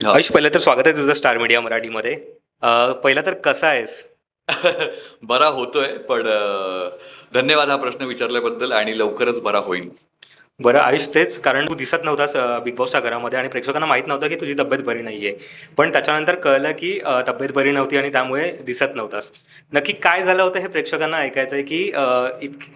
हां. आयुष, पहिलं तर स्वागत आहे तुझं स्टार मीडिया मराठीमध्ये. पहिलं तर कसा आहेस? बरा होतोय, पण धन्यवाद हा प्रश्न विचारल्याबद्दल आणि लवकरच बरा होईन. बरं आयुष, तेच कारण तू दिसत नव्हतास बिग बॉसच्या घरामध्ये आणि प्रेक्षकांना माहीत नव्हतं की तुझी तब्येत बरी नाही आहे. पण त्याच्यानंतर कळलं की तब्येत बरी नव्हती आणि त्यामुळे दिसत नव्हतास. नक्की काय झालं होतं हे प्रेक्षकांना ऐकायचं आहे की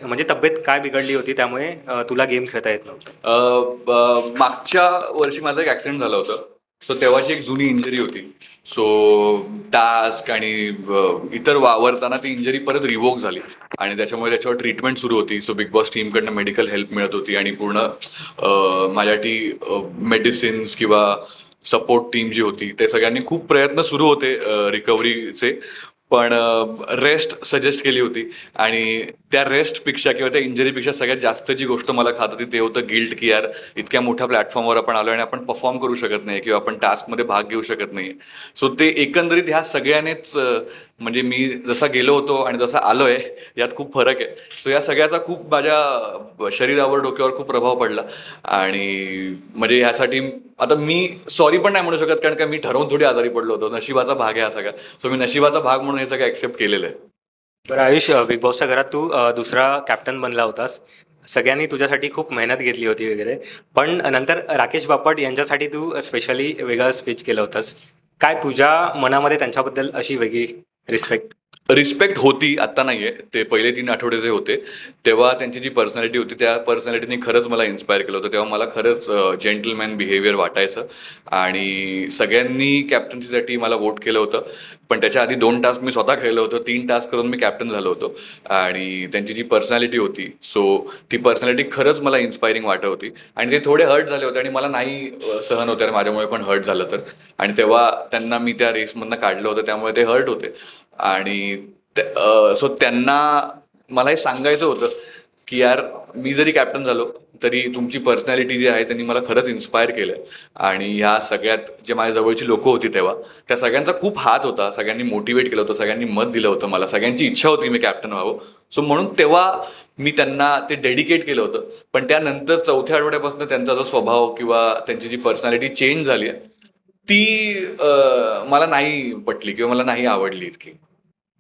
म्हणजे तब्येत काय बिघडली होती त्यामुळे तुला गेम खेळता येत नव्हतं? मागच्या वर्षी माझं एक ॲक्सिडेंट झालं होतं. सो तेव्हाची एक जुनी इंजरी होती. सो टास्क आणि इतर वावरताना ती इंजरी परत रिवोक झाली आणि त्याच्यामुळे त्याच्यावर ट्रीटमेंट सुरू होती. सो बिग बॉस टीमकडनं मेडिकल हेल्प मिळत होती आणि पूर्ण माझ्यासाठी मेडिसिन्स किंवा सपोर्ट टीम जी होती ते सगळ्यांनी खूप प्रयत्न सुरू होते रिकव्हरीचे. पण रेस्ट सजेस्ट केली होती आणि त्या रेस्टपेक्षा किंवा त्या इंजरीपेक्षा सगळ्यात जास्त जी गोष्ट मला खात होती ते होतं गिल्ट, की यार इतक्या मोठ्या प्लॅटफॉर्मवर आपण आलो आणि आपण परफॉर्म करू शकत नाही किंवा आपण टास्कमध्ये भाग घेऊ शकत नाही. सो ते एकंदरीत ह्या सगळ्यानेच म्हणजे मी जसा गेलो होतो आणि जसा आलोय यात खूप फरक आहे. सो या सगळ्याचा खूप माझ्या शरीरावर, डोक्यावर खूप प्रभाव पडला आणि म्हणजे ह्यासाठी आता मी सॉरी पण नाही म्हणू शकत, कारण का मी ठरवून थोडी आजारी पडलो होतो. नशिबाचा भाग आहे हा सगळा. सो मी नशिबाचा भाग म्हणून हे सगळं ऍक्सेप्ट केलेलं आहे. बरं आयुष, बिग बॉसच्या घरात तू दुसरा कॅप्टन बनला होतास. सगळ्यांनी तुझ्यासाठी खूप मेहनत घेतली होती वगैरे. पण नंतर राकेश बापट यांच्यासाठी तू स्पेशली वेगळं स्पीच केलं होतंस. काय तुझ्या मनामध्ये त्यांच्याबद्दल अशी वेगळी रिस्पेक्ट? रिस्पेक्ट होती, आत्ता नाहीये. ते पहिले 3 आठवडे जे होते तेव्हा त्यांची जी पर्सनॅलिटी होती त्या पर्सनॅलिटीने खरंच मला इन्स्पायर केलं होतं. तेव्हा मला खरंच जेंटलमॅन बिहेवियर वाटायचं आणि सगळ्यांनी कॅप्टन्सीसाठी मला वोट केलं होतं. पण त्याच्या आधी 2 टास्क मी स्वतः खेळलो होतो. 3 टास्क करून मी कॅप्टन झालो होतो आणि त्यांची जी पर्सनॅलिटी होती, सो ती पर्सनॅलिटी खरंच मला इन्स्पायरिंग वाटत होती आणि ते थोडे हर्ट झाले होते आणि मला नाही सहन होते माझ्यामुळे पण हर्ट झालं तर. आणि तेव्हा त्यांना मी त्या रेसमधनं काढलं होतं, त्यामुळे ते हर्ट होते. आणि सो त्यांना मला हे सांगायचं होतं की यार, मी जरी कॅप्टन झालो तरी तुमची पर्सनॅलिटी जी आहे त्यांनी मला खरंच इन्स्पायर केलं आणि ह्या सगळ्यात जे माझ्या जवळची लोकं होती तेव्हा, त्या सगळ्यांचा खूप हात होता. सगळ्यांनी मोटिवेट केलं होतं, सगळ्यांनी मत दिलं होतं मला, सगळ्यांची इच्छा होती मी कॅप्टन व्हावं. सो म्हणून तेव्हा मी त्यांना ते डेडिकेट केलं होतं. पण त्यानंतर 4थ्या आठवड्यापासून त्यांचा जो स्वभाव किंवा त्यांची जी पर्सनॅलिटी चेंज झाली आहे ती मला नाही पटली किंवा मला नाही आवडली इतकी.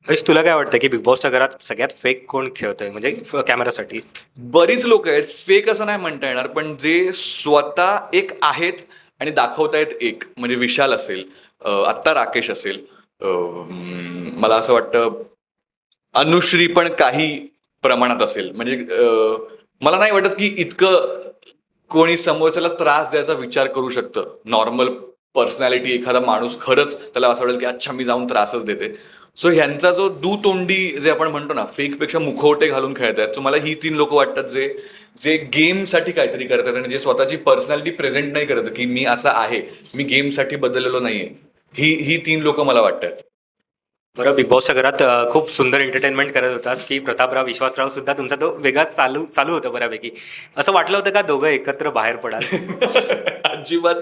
आयुष, तुला काय वाटतं की बिग बॉसच्या घरात सगळ्यात फेक कोण खेळतंय म्हणजे कॅमेरासाठी? बरीच लोक आहेत, फेक असं नाही म्हणता येणार, पण जे स्वतः एक आहेत आणि दाखवतायत एक, म्हणजे विशाल असेल, आत्ता राकेश असेल, मला असं वाटतं अनुश्री पण काही प्रमाणात असेल. म्हणजे मला नाही वाटत की इतकं कोणी समोरच्याला त्रास द्यायचा विचार करू शकतं. नॉर्मल पर्सनॅलिटी एखादा माणूस खरंच त्याला असं वाटेल की अच्छा मी जाऊन त्रासच देते. सो ह्यांचा जो दुतोंडी जे आपण म्हणतो ना, फेकपेक्षा मुखवटे घालून खेळतायत. सो मला ही 3 लोक वाटतात जे जे गेमसाठी काहीतरी करतात आणि जे स्वतःची पर्सनॅलिटी प्रेझेंट नाही करत की मी असा आहे, मी गेमसाठी बदललेलो नाहीये. ही ही 3 लोक मला वाटतात. बरं, बिग बॉसच्या घरात खूप सुंदर एंटरटेनमेंट करत होतास की प्रतापराव, विश्वासराव सुद्धा तुमचा तो वेगळाच चालू चालू होतं बऱ्यापैकी. असं वाटलं होतं का दोघं एकत्र बाहेर पडाल? अजिबात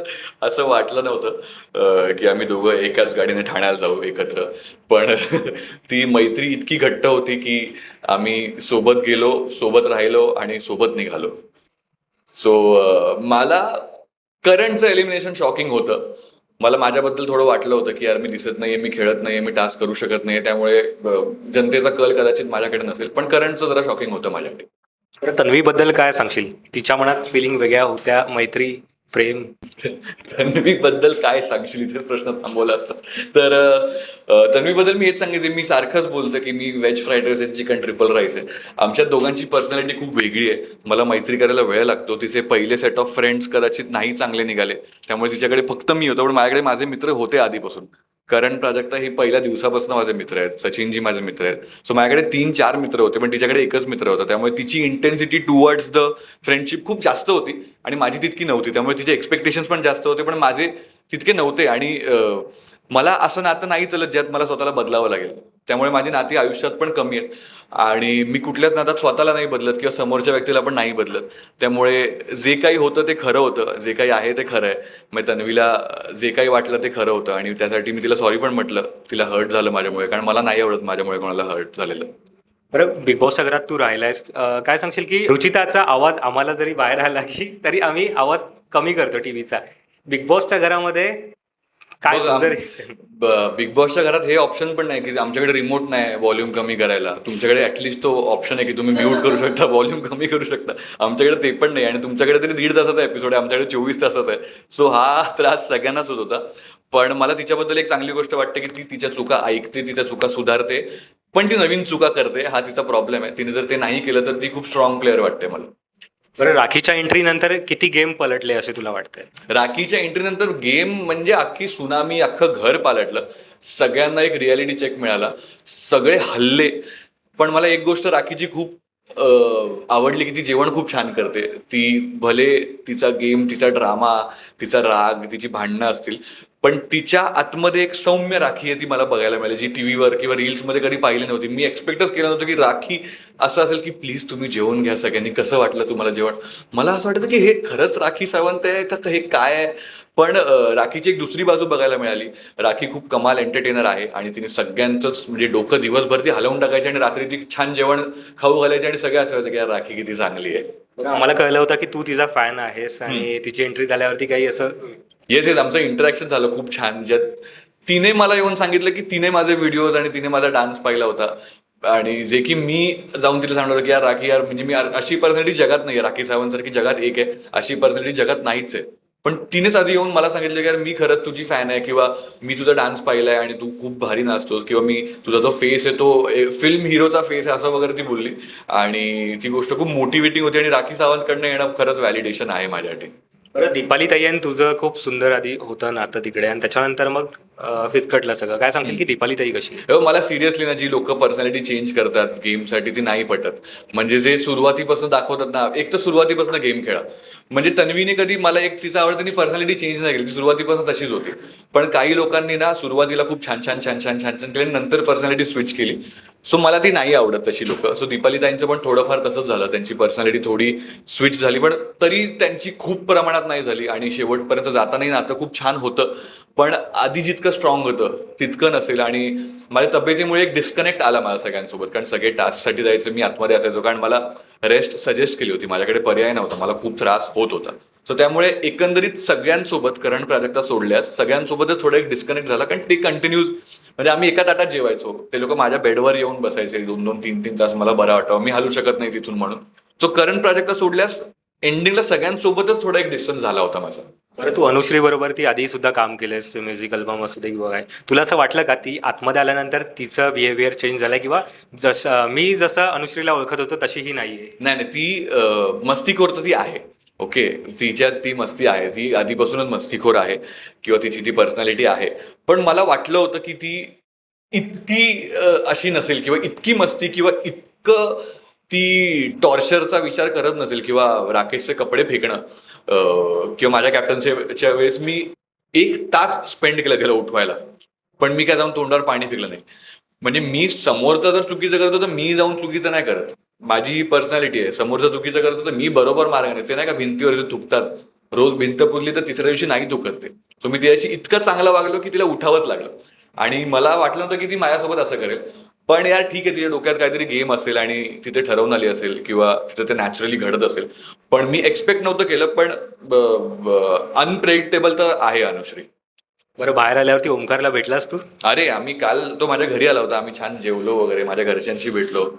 असं वाटलं नव्हतं की आम्ही दोघं एकाच गाडीने ठाण्याला जाऊ एकत्र. पण ती मैत्री इतकी घट्ट होती की आम्ही सोबत गेलो, सोबत राहिलो आणि सोबत निघालो. सो मला करंटचं एलिमिनेशन शॉकिंग होतं. मला माझ्याबद्दल थोडं वाटलं होतं की यार मी दिसत नाहीये, मी खेळत नाहीये, मी टास्क करू शकत नाहीये, त्यामुळे जनतेचा कल कदाचित माझ्याकडे नसेल. पण करंटचं जरा शॉकिंग होतं माझ्याकडे. बरं, तन्वीबद्दल काय सांगशील? तिच्या मनात फिलिंग वेगळ्या होत्या, मैत्री, प्रेम? तन्वीबद्दल काय सांगशील, इथेच प्रश्न थांबवला असतात. तर तन्वीबद्दल मी हेच सांगायचं, मी सारखंच बोलतो की मी व्हेज फ्राईड राईस आहे, चिकन ट्रिपल राईस आहे. आमच्या दोघांची पर्सनॅलिटी खूप वेगळी आहे. मला मैत्री करायला वेळ लागतो. तिचे पहिले सेट ऑफ फ्रेंड्स कदाचित नाही चांगले निघाले, त्यामुळे तिच्याकडे फक्त मी होतो. पण माझ्याकडे माझे मित्र होते आधीपासून. करण प्राजक्ता हे पहिल्या दिवसापासून माझे मित्र आहेत, सचिनजी माझे मित्र आहेत. सो माझ्याकडे 3-4 मित्र होते, पण तिच्याकडे एकच मित्र होता. त्यामुळे तिची इंटेन्सिटी टुवर्ड्स द फ्रेंडशिप खूप जास्त होती आणि माझी तितकी नव्हती. त्यामुळे तिचे एक्सपेक्टेशन्स पण जास्त होते, पण माझे तितके नव्हते. आणि मला असं नातं नाही चलत ज्यात मला स्वतःला बदलावं लागेल. त्यामुळे माझी नाती आयुष्यात पण कमी आहेत आणि मी कुठल्याच नात्यात स्वतःला नाही बदलत किंवा समोरच्या व्यक्तीला पण नाही बदलत. त्यामुळे जे काही होतं ते खरं होतं, जे काही आहे ते खरं आहे. मग तन्वीला जे काही वाटलं ते खरं होतं आणि त्यासाठी मी तिला सॉरी पण म्हटलं. तिला हर्ट झालं माझ्यामुळे, कारण मला नाही आवडत माझ्यामुळे कोणाला हर्ट झालेलं. बरं, बिग बॉसच्या घरात तू राहिलायस, काय सांगशील की रुचिताचा आवाज आम्हाला जरी बाहेर आला की तरी आम्ही आवाज कमी करतो टीव्हीचा. बिग बॉसच्या घरामध्ये काय बघ, तुझं reaction? बिग बॉसच्या घरात हे ऑप्शन पण नाही की आमच्याकडे रिमोट नाही व्हॉल्यूम कमी करायला. तुमच्याकडे ऍटलीस्ट तो ऑप्शन आहे की तुम्ही म्यूट करू शकता, व्हॉल्यूम कमी करू शकता. आमच्याकडे ते पण नाही आणि तुमच्याकडे तरी 1.5 तासाचा एपिसोड आहे, आमच्याकडे 24 तासाचा आहे. सो हा त्रास सगळ्यांनाच होत होता. पण मला तिच्याबद्दल एक चांगली गोष्ट वाटते की ती तिच्या चुका ऐकते, तिच्या चुका सुधारते, पण ती नवीन चुका करते. हा तिचा प्रॉब्लेम आहे. तिने जर ते नाही केलं तर ती खूप स्ट्रॉंग प्लेअर वाटते मला. बरं, राखीच्या एंट्री नंतर किती गेम पलटले असे तुला वाटतंय? राखीच्या एंट्रीनंतर गेम म्हणजे अख्खी सुनामी, अख्खं घर पालटलं. सगळ्यांना एक रियालिटी चेक मिळाला, सगळे हल्ले. पण मला एक गोष्ट राखीची खूप आवडली की ती जेवण खूप छान करते. ती भले तिचा गेम, तिचा ड्रामा, तिचा राग, तिची भांडणं असतील, पण तिच्या आतमध्ये एक सौम्य राखी आहे ती मला बघायला मिळाली, जी टीव्हीवर किंवा रील्समध्ये कधी पाहिली नव्हती. मी एक्सपेक्टच केलं नव्हतं की राखी असं असेल की प्लीज तुम्ही जेवण घ्या सगळ्यांनी, कसं वाटलं तुम्हाला जेवण. मला असं वाटतं की हे खरंच राखी सावंत आहे का हे काय आहे. पण राखीची एक दुसरी बाजू बघायला मिळाली. राखी खूप कमाल एंटरटेनर आहे आणि तिने सगळ्यांचंच म्हणजे डोकं दिवसभर ती हलवून टाकायची आणि रात्री ती छान जेवण खाऊ घालायची आणि सगळे असं व्हायचं की यार राखी किती चांगली आहे. बरं, आम्हाला कळलं होतं की तू तिचा फॅन आहेस आणि तिची एंट्री झाल्यावरती काही असं येस येस, आमचं इंटरॅक्शन झालं खूप छान, ज्यात तिने मला येऊन सांगितलं की तिने माझे व्हिडिओज आणि तिने माझा डान्स पाहिला होता आणि जे की मी जाऊन तिला सांगणार की यार राखी यार, म्हणजे मी अशी पर्सनॅलिटी जगात नाही आहे, राखी सावंत की जगात एक आहे अशी पर्सनॅलिटी जगात नाहीच आहे. पण तिनेच आधी येऊन मला सांगितलं की यार मी खरंच तुझी फॅन आहे, किंवा मी तुझा डान्स पाहिलाय आणि तू खूप भारी नाचतोस, किंवा मी तुझा जो फेस आहे तो फिल्म हिरोचा फेस आहे असं वगैरे ती बोलली. आणि ती गोष्ट खूप मोटिवेटिंग होती आणि राखी सावंतकडनं येणं खरंच व्हॅलिडेशन आहे माझ्यासाठी. बरं, दीपाली ताई आणि तुझं खूप सुंदर आधी होतं नातं तिकडे आणि त्याच्यानंतर मग फिसकटलं सगळं. काय सांगशील की दीपाली ताई कशी आहे? हो, मला सिरियसली ना जी लोक पर्सनॅलिटी चेंज करतात गेमसाठी ती नाही पटत. म्हणजे जे सुरुवातीपासून दाखवतात ना, एक तर सुरुवातीपासून गेम खेळा. म्हणजे तन्वीने कधी मला एक तिचा आवडतं पर्सनॅलिटी चेंज नाही केली, ती सुरुवातीपासून तशीच होती. पण काही लोकांनी ना सुरुवातीला खूप छान छान छान छान छान छान केली, नंतर पर्सनॅलिटी स्विच केली. सो मला ती नाही आवडत तशी लोक. सो दीपाली ताईंचं पण थोडंफार तसंच झालं, त्यांची पर्सनॅलिटी थोडी स्विच झाली, पण तरी त्यांची खूप प्रमाणात नाही झाली आणि शेवटपर्यंत जातानाही नातं खूप छान होतं. पण आधी जितकं स्ट्रॉंग होतं तितकं नसेल आणि माझ्या तब्येतीमुळे एक डिस्कनेक्ट आला माझ्या सगळ्यांसोबत, कारण सगळे टास्कसाठी जायचं, मी आतमध्ये असायचो, कारण मला रेस्ट सजेस्ट केली होती, माझ्याकडे पर्याय नव्हता, मला खूप त्रास होत होता. सो त्यामुळे एकंदरीत सगळ्यांसोबत करंट प्राजक्ता सोडल्यास सगळ्यांसोबतच थोडा एक डिस्कनेक्ट झाला, कारण ते कंटिन्यूज म्हणजे आम्ही एका ताटात जेवायचो, ते लोक माझ्या बेडवर येऊन बसायचे 2-2, 3-3 तास, मला बरं वाटावं, मी हलू शकत नाही तिथून म्हणून. सो करंट प्राजक्ता सोडल्यास एंडिंगला सगळ्यांसोबतच थोडा एक डिस्टन्स झाला होता माझा. बरं, तू अनुश्री बरोबर ती आधी सुद्धा काम केलंस, म्युझिक अल्बम असू दे किंवा काय, तुला असं वाटलं का ती आतमध्ये आल्यानंतर तिचं बिहेवियर चेंज झालंय किंवा जसं अनुश्रीला ओळखत होतो तशी ही नाहीये? नाही नाही, ती मस्तीखोर तर ती आहे. ओके, तिच्यात ती मस्ती आहे, ती आधीपासूनच मस्तीखोर आहे किंवा तिची ती पर्सनॅलिटी आहे. पण मला वाटलं होतं की ती इतकी अशी नसेल किंवा इतकी मस्ती किंवा इतकं ती टॉर्चरचा विचार करत नसेल, किंवा राकेशचे कपडे फेकणं किंवा माझ्या कॅप्टन्सीच्या वेळेस मी 1 तास स्पेंड केला तिला उठवायला, पण मी काय जाऊन तोंडावर पाणी फेकलं नाही. म्हणजे मी समोरचा जर चुकीचं करतो तर मी जाऊन चुकीचं नाही करत. माझी ही पर्सनॅलिटी आहे. समोरचा चुकीचं करतो तर मी बरोबर मार्गाने, ते नाही का भिंतीवर जे थुकतात, रोज भिंत पुजली तर तिसऱ्या दिवशी नाही थुकत ते. सो मी तिच्याशी इतकं चांगलं वागलो की तिला उठावंच लागलं आणि मला वाटलं नव्हतं की ती माझ्यासोबत असं करेल. पण यार ठीक आहे, तिच्या डोक्यात काहीतरी गेम असेल आणि तिथे ठरवून आली असेल किंवा तिथे ते नॅचरली घडत असेल. पण मी एक्सपेक्ट नव्हतं केलं, पण अनप्रेडिक्टेबल तर आहे अनुश्री. बरं, बाहेर आल्यावरती ओमकारला भेटलास तू? अरे आम्ही काल, तो माझ्या घरी आला होता, आम्ही छान जेवलो वगैरे, माझ्या घरच्यांशी भेटलो,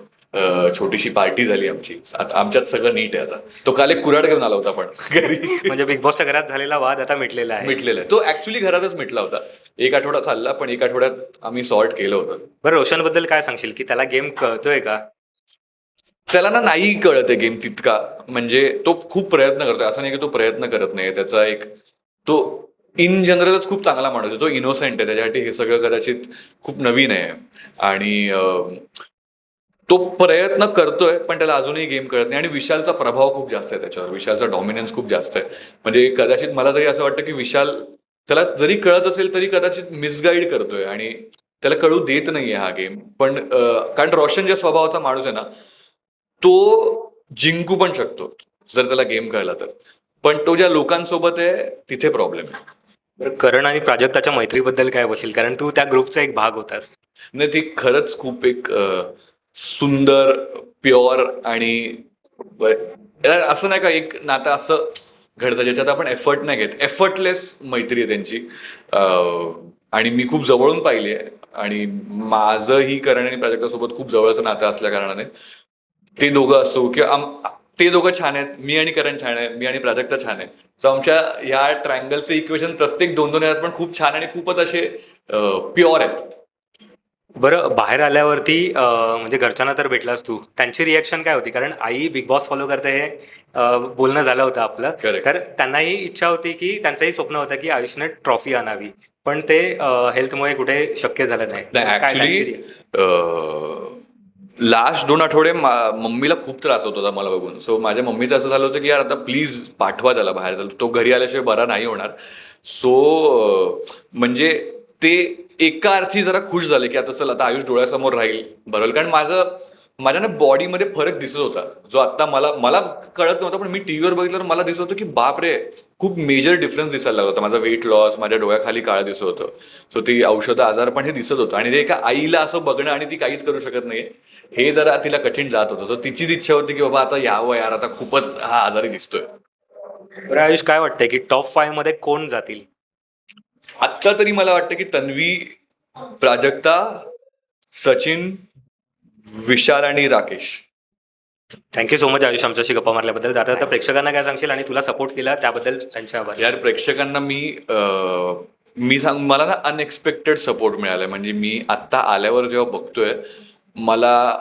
छोटीशी पार्टी झाली आमची. आता आमच्यात सगळं नीट आहे. आता तो काल एक कुऱ्हाड घेऊन आला होता पण घरी. म्हणजे बिग बॉसच्या घरात झालेला वाद आता मिटलेला आहे. मिटलेला आहे तो, ऍक्च्युली घरातच मिटला होता. 1 आठवडा चालला, पण 1 आठवड्यात आम्ही सॉर्ट केलं होतं. बरं, रोशनबद्दल काय सांगशील की त्याला गेम कळतोय का? त्याला ना नाही कळत आहे गेम तितका. म्हणजे तो खूप प्रयत्न करतोय, असं नाही की तो प्रयत्न करत नाही. त्याचा एक, तो इन जनरलच खूप चांगला माणूस आहे, तो इनोसेंट आहे, त्याच्यासाठी हे सगळं कदाचित खूप नवीन आहे. आणि तो प्रयत्न करतोय, पण त्याला अजूनही गेम कळत नाही. आणि विशालचा प्रभाव खूप जास्त आहे त्याच्यावर, विशालचा डॉमिनन्स खूप जास्त आहे. म्हणजे कदाचित मला तरी असं वाटतं की विशाल, त्याला जरी कळत असेल तरी कदाचित मिसगाईड करतोय आणि त्याला कळू देत नाहीये हा गेम. पण कारण रोशन ज्या स्वभावाचा माणूस आहे ना, तो जिंकू पण शकतो जर त्याला गेम कळला तर. पण तो ज्या लोकांसोबत आहे तिथे प्रॉब्लेम आहे. बरं, करण आणि प्राजक्ताच्या मैत्रीबद्दल काय बोलशील, कारण तू त्या ग्रुपचा एक भाग होतास? नाही, ती खरंच खूप एक सुंदर, प्युअर आणि असं नाही का एक नातं असं घडतं ज्याच्यात आपण एफर्ट नाही घेत. एफर्टलेस मैत्री आहे त्यांची. आणि मी खूप जवळून पाहिली आहे. आणि माझंही करण आणि प्राजक्तासोबत खूप जवळचं नातं असल्या कारणाने ते दोघं असो किंवा ते दोघं छान आहेत, मी आणि करण छान आहे, मी आणि प्राजक्ता छान आहे. सो आमच्या ह्या ट्रायंगलचे इक्वेशन प्रत्येक 2-2 ह्यात पण खूप छान आणि खूपच असे प्युअर आहेत. बरं, बाहेर आल्यावरती म्हणजे घरच्यांना तर भेटलास तू, त्यांची रिॲक्शन काय होती? कारण आई बिग बॉस फॉलो करते हे बोलणं झालं होतं आपलं. Correct. तर त्यांनाही इच्छा होती की त्यांचंही स्वप्न होतं की आयुषने ट्रॉफी आणावी, पण ते हेल्थमुळे कुठे शक्य झालं नाही. तर काय त्यांची ऍक्च्युली reaction? लास्ट 2 आठवडे मम्मीला खूप त्रास होत होता मला बघून. सो माझ्या मम्मीचं असं झालं होतं की यार आता प्लीज पाठवा त्याला बाहेर, तो घरी आल्याशिवाय बरा नाही होणार. सो म्हणजे ते एका अर्थी जरा खुश झाले की आता चल आता आयुष डोळ्यासमोर राहील, बरोबर. कारण माझ्या ना बॉडीमध्ये फरक दिसत होता, जो आता मला मला कळत नव्हता, पण मी टीव्हीवर बघितल्यावर मला दिसत होतं की बापरे, खूप मेजर डिफरन्स दिसायला लागला होता. माझा वेट लॉस, माझ्या डोळ्याखाली काळं दिसत होतं. सो ती औषधं आजार पण हे दिसत होतं. आणि ते एका आईला असं बघणं आणि ती काहीच करू शकत नाही हे जरा तिला कठीण जात होतं. सो तिचीच इच्छा होती की बाबा आता यावं यार, आता खूपच हा आजारी दिसतोय. बरं आयुष, काय वाटतंय की टॉप 5 मध्ये कोण जातील? आत्ता तरी मला वाटतं की तन्वी, प्राजक्ता, सचिन, विशाल आणि Rakesh. Thank you so much Ayush आमच्याशी गप्पा मारल्याबद्दल. जाता आता प्रेक्षकांना काय सांगशील आणि तुला सपोर्ट केला त्याबद्दल त्यांचे आभार. यार प्रेक्षकांना मी सांग, मला ना अनएक्सपेक्टेड सपोर्ट मिळालाय. म्हणजे मी आत्ता आल्यावर जेव्हा बघतोय, मला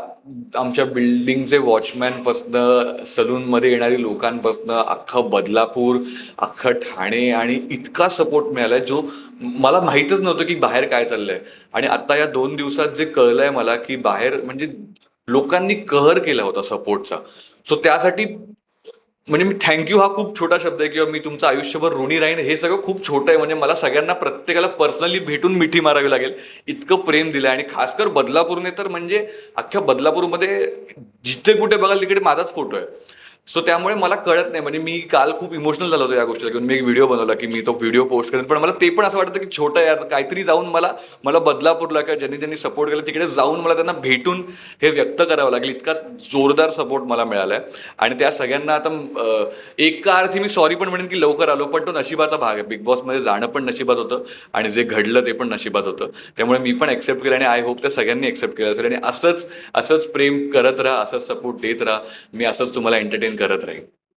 आमच्या बिल्डिंगचे वॉचमॅनपासनं, सलूनमध्ये येणारी लोकांपासनं, अख्खं बदलापूर, अख्खं ठाणे आणि इतका सपोर्ट मिळालाय जो मला माहीतच नव्हतं की बाहेर काय चाललंय. आणि आत्ता या 2 दिवसात जे कळलंय मला की बाहेर म्हणजे लोकांनी कहर केला होता सपोर्टचा. सो त्यासाठी म्हणजे मी थँक्यू हा खूप छोटा शब्द आहे किंवा मी तुमचं आयुष्यभर ऋणी राहीन हे सगळं खूप छोटं आहे. म्हणजे मला सगळ्यांना प्रत्येकाला पर्सनली भेटून मिठी मारावी लागेल, इतकं प्रेम दिलं आहे. आणि खासकर बदलापूरने तर म्हणजे अख्ख्या बदलापूरमध्ये जिथे कुठे बघाल तिकडे माझाच फोटो आहे. सो त्यामुळे मला कळत नाही, म्हणजे मी काल खूप इमोशनल झालो होतो या गोष्टीला घेऊन. मी एक व्हिडिओ बनवला की मी तो व्हिडिओ पोस्ट करेन, पण मला ते पण असं वाटतं की छोटं यार काहीतरी जाऊन मला मला बदलापूरला किंवा ज्यांनी ज्यांनी सपोर्ट केला तिकडे जाऊन मला त्यांना भेटून हे व्यक्त करावं लागेल. इतका जोरदार सपोर्ट मला मिळाला आहे. आणि त्या सगळ्यांना आता एका अर्थी मी सॉरी पण म्हणेन की लवकर आलो, पण तो नशिबाचा भाग आहे. बिग बॉसमध्ये जाणं पण नशिबात होतं आणि जे घडलं ते पण नशिबात होतं. त्यामुळे मी पण ॲक्सेप्ट केलं आणि आय होप त्या सगळ्यांनी ॲक्सेप्ट केलं असेल. आणि असंच असंच प्रेम करत राहा, असंच सपोर्ट देत राहा. मी असंच तुम्हाला एंटरटेन करत राहील.